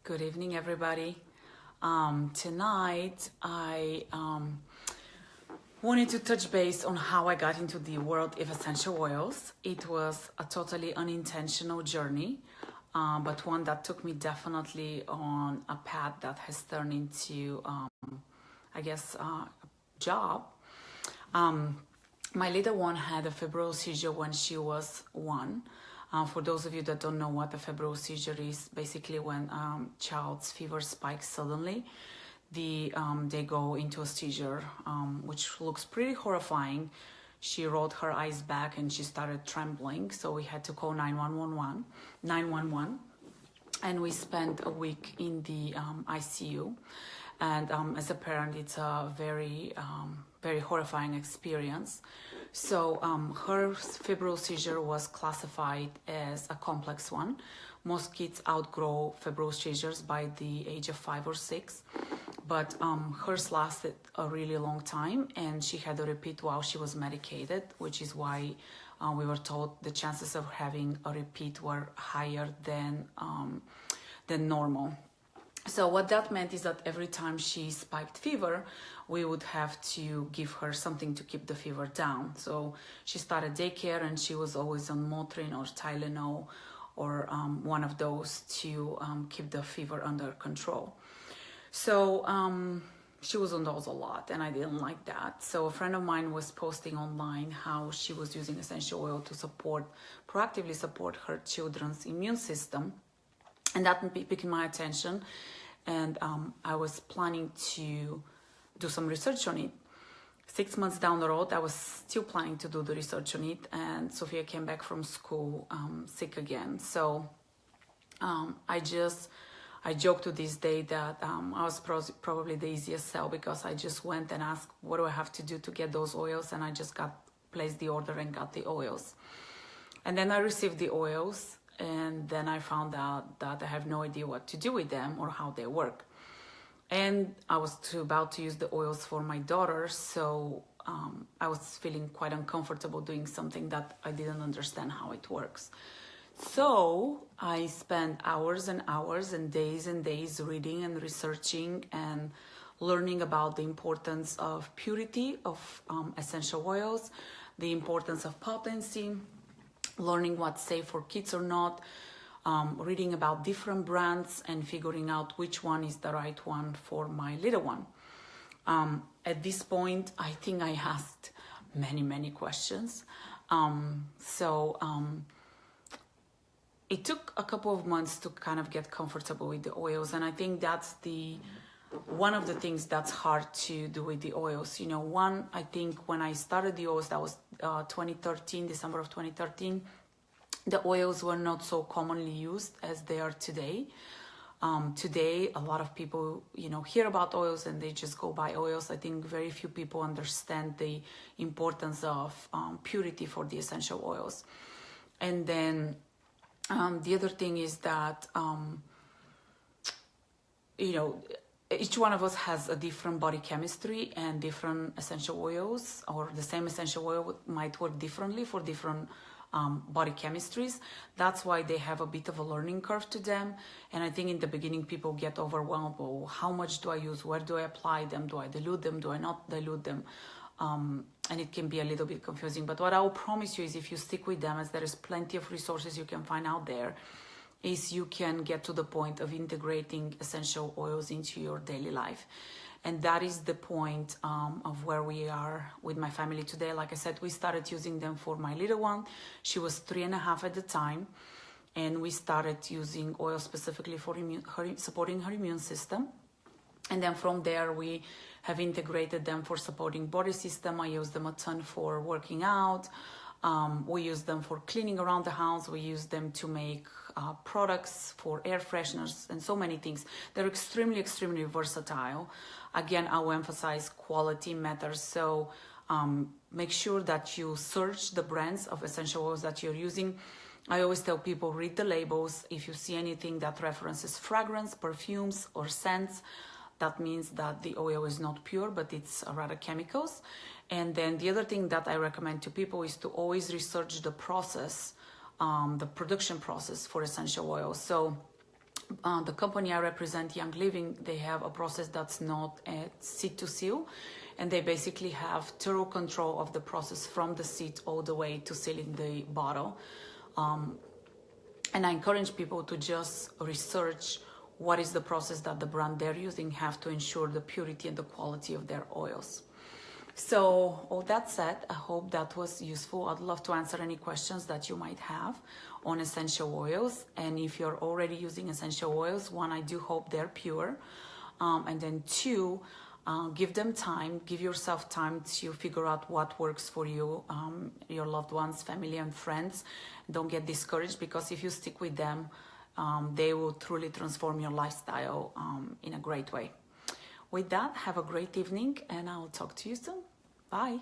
Good evening, everybody. Tonight, I wanted to touch base on how I got into the world of essential oils. It was a totally unintentional journey, but one that took me definitely on a path that has turned into, a job. My little one had a febrile seizure when she was 1. For those of you that don't know what a febrile seizure is, basically when child's fever spikes suddenly, they go into a seizure, which looks pretty horrifying. She rolled her eyes back and she started trembling, so we had to call 911, and we spent a week in the ICU. And as a parent, it's a very horrifying experience. So her febrile seizure was classified as a complex one. Most kids outgrow febrile seizures by the age of 5 or 6, but hers lasted a really long time, and she had a repeat while she was medicated, which is why we were told the chances of having a repeat were higher than normal. So what that meant is that every time she spiked fever, we would have to give her something to keep the fever down. So she started daycare, and she was always on Motrin or Tylenol or one of those to keep the fever under control. So she was on those a lot, and I didn't like that. So a friend of mine was posting online how she was using essential oil to proactively support her children's immune system. And that piqued my attention, and I was planning to do some research on it. 6 months down the road, I was still planning to do the research on it, and Sophia came back from school sick again. So I joke to this day that I was probably the easiest sell, because I just went and asked, what do I have to do to get those oils? And I just placed the order and got the oils. And then I received the oils, and then I found out that I have no idea what to do with them or how they work. And I was about to use the oils for my daughter, so I was feeling quite uncomfortable doing something that I didn't understand how it works. So I spent hours and hours and days reading and researching and learning about the importance of purity of essential oils, the importance of potency, learning what's safe for kids or not, reading about different brands and figuring out which one is the right one for my little one. At this point, I think I asked many questions. It took a couple of months to kind of get comfortable with the oils, and I think that's one of the things that's hard to do with the oils. I think when I started the oils, that was 2013, December of 2013, the oils were not so commonly used as they are today. Today, a lot of people, hear about oils and they just go buy oils. I think very few people understand the importance of purity for the essential oils. And then the other thing is that, each one of us has a different body chemistry, and different essential oils, or the same essential oil might work differently for different body chemistries. That's why they have a bit of a learning curve to them. And I think in the beginning people get overwhelmed. Well, how much do I use? Where do I apply them? Do I dilute them? Do I not dilute them? And it can be a little bit confusing. But what I will promise you is, if you stick with them, as there is plenty of resources you can find out there, is you can get to the point of integrating essential oils into your daily life. And that is the point of where we are with my family today. Like I said, we started using them for my little one. She was 3.5 at the time. And we started using oil specifically for supporting her immune system. And then from there, we have integrated them for supporting body system. I use them a ton for working out. We use them for cleaning around the house. We use them to make products for air fresheners and so many things. They're extremely versatile. Again, I will emphasize quality matters. So make sure that you search the brands of essential oils that you're using. I always tell people, read the labels. If you see anything that references fragrance, perfumes, or scents, that means that the oil is not pure, but it's rather chemicals. And then the other thing that I recommend to people is to always research the process, the production process for essential oils. So the company I represent, Young Living, they have a process that's not at seed to seal, and they basically have thorough control of the process from the seed all the way to sealing the bottle. And I encourage people to just research what is the process that the brand they're using have to ensure the purity and the quality of their oils. So all that said, I hope that was useful. I'd love to answer any questions that you might have on essential oils. And if you're already using essential oils, one, I do hope they're pure. And then two, give them time, give yourself time to figure out what works for you, your loved ones, family and friends. Don't get discouraged, because if you stick with them, they will truly transform your lifestyle in a great way. With that, have a great evening, and I'll talk to you soon. Bye.